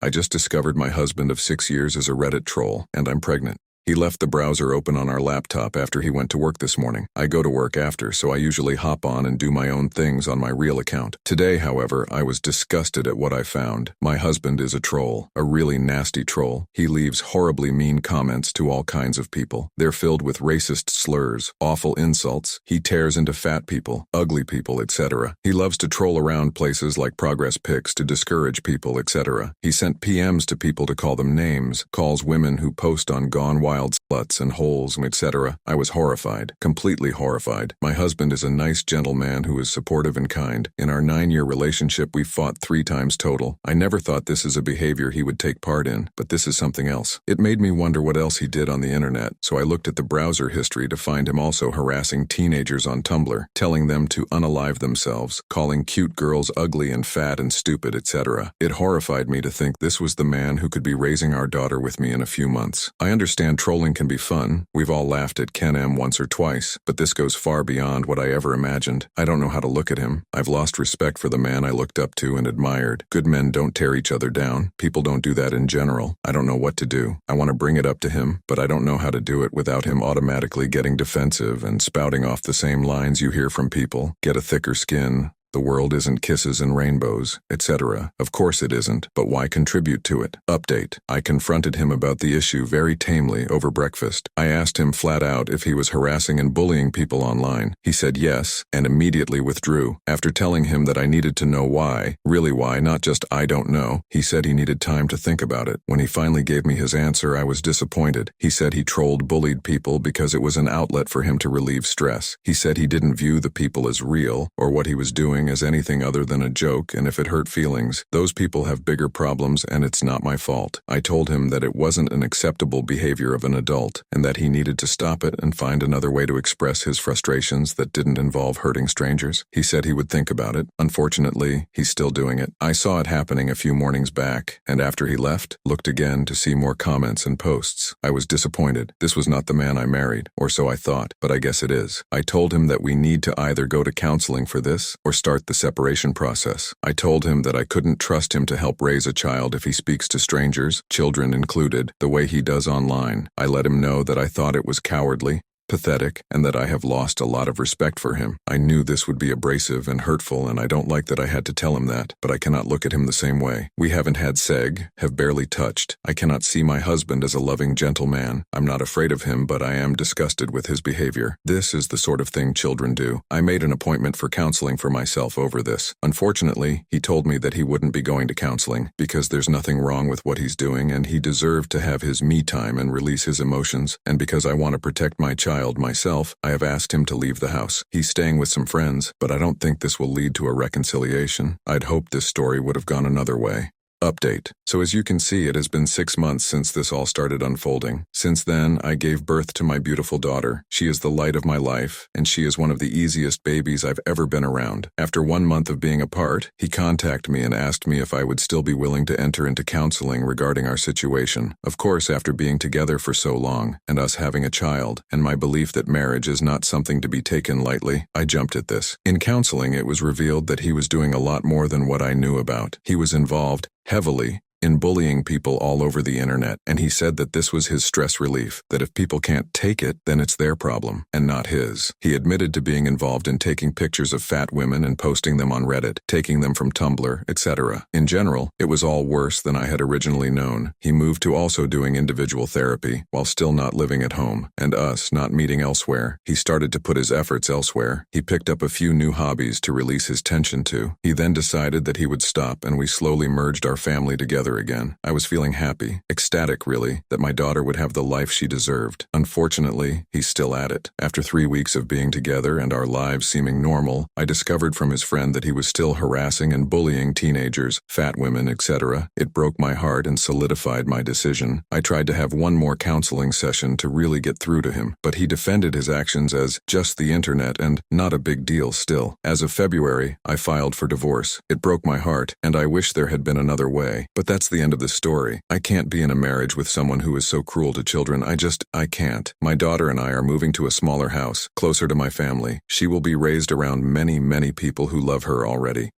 I just discovered my husband of 6 years is a Reddit troll, and I'm pregnant. He left the browser open on our laptop after he went to work this morning. I go to work after, so I usually hop on and do my own things on my real account. Today, however, I was disgusted at what I found. My husband is a troll, a really nasty troll. He leaves horribly mean comments to all kinds of people. They're filled with racist slurs, awful insults. He tears into fat people, ugly people, etc. He loves to troll around places like progress pics to discourage people, etc. He sent PMs to people to call them names, calls women who post on Gone Wild sluts and holes, etc. I was horrified, completely horrified. My husband is a nice gentleman who is supportive and kind. In our 9-year relationship, we fought 3 times total. I never thought this is a behavior he would take part in, but this is something else. It made me wonder what else he did on the internet, so I looked at the browser history to find him also harassing teenagers on Tumblr, telling them to unalive themselves, calling cute girls ugly and fat and stupid, etc. It horrified me to think this was the man who could be raising our daughter with me in a few months. I understand trolling can be fun. We've all laughed at Ken M once or twice, but this goes far beyond what I ever imagined. I don't know how to look at him. I've lost respect for the man I looked up to and admired. Good men don't tear each other down. People don't do that in general. I don't know what to do. I want to bring it up to him, but I don't know how to do it without him automatically getting defensive and spouting off the same lines you hear from people. Get a thicker skin. The world isn't kisses and rainbows, etc. Of course it isn't, but why contribute to it? Update. I confronted him about the issue very tamely over breakfast. I asked him flat out if he was harassing and bullying people online. He said yes, and immediately withdrew. After telling him that I needed to know why, really why, not just I don't know, he said he needed time to think about it. When he finally gave me his answer, I was disappointed. He said he trolled bullied people because it was an outlet for him to relieve stress. He said he didn't view the people as real, or what he was doing as anything other than a joke, and if it hurt feelings, those people have bigger problems and it's not my fault. I told him that it wasn't an acceptable behavior of an adult, and that he needed to stop it and find another way to express his frustrations that didn't involve hurting strangers. He said he would think about it. Unfortunately, he's still doing it. I saw it happening a few mornings back, and after he left, looked again to see more comments and posts. I was disappointed. This was not the man I married, or so I thought, but I guess it is. I told him that we need to either go to counseling for this, or start the separation process. I told him that I couldn't trust him to help raise a child if he speaks to strangers, children included, the way he does online. I let him know that I thought it was cowardly, pathetic, and that I have lost a lot of respect for him. I knew this would be abrasive and hurtful, and I don't like that I had to tell him that, but I cannot look at him the same way. We haven't had seg, have barely touched. I cannot see my husband as a loving, gentle man. I'm not afraid of him, but I am disgusted with his behavior. This is the sort of thing children do. I made an appointment for counseling for myself over this. Unfortunately, he told me that he wouldn't be going to counseling because there's nothing wrong with what he's doing, and he deserved to have his me time and release his emotions, and because I want to protect my child myself, I have asked him to leave the house. He's staying with some friends, but I don't think this will lead to a reconciliation. I'd hoped this story would have gone another way. Update. So as you can see, it has been 6 months since this all started unfolding. Since then, I gave birth to my beautiful daughter. She is the light of my life, and she is one of the easiest babies I've ever been around. After 1 month of being apart, he contacted me and asked me if I would still be willing to enter into counseling regarding our situation. Of course, after being together for so long, and us having a child, and my belief that marriage is not something to be taken lightly, I jumped at this. In counseling, it was revealed that he was doing a lot more than what I knew about. He was involved heavily in bullying people all over the internet, and he said that this was his stress relief, that if people can't take it, then it's their problem, and not his. He admitted to being involved in taking pictures of fat women and posting them on Reddit, taking them from Tumblr, etc. In general, it was all worse than I had originally known. He moved to also doing individual therapy, while still not living at home, and us not meeting elsewhere. He started to put his efforts elsewhere. He picked up a few new hobbies to release his tension to. He then decided that he would stop, and we slowly merged our family together again. I was feeling happy, ecstatic really, that my daughter would have the life she deserved. Unfortunately, he's still at it. After 3 weeks of being together and our lives seeming normal, I discovered from his friend that he was still harassing and bullying teenagers, fat women, etc. It broke my heart and solidified my decision. I tried to have one more counseling session to really get through to him, but he defended his actions as just the internet and not a big deal still. As of February, I filed for divorce. It broke my heart, and I wish there had been another way, but that's the end of the story. I can't be in a marriage with someone who is so cruel to children. I can't. My daughter and I are moving to a smaller house, closer to my family. She will be raised around many, many people who love her already.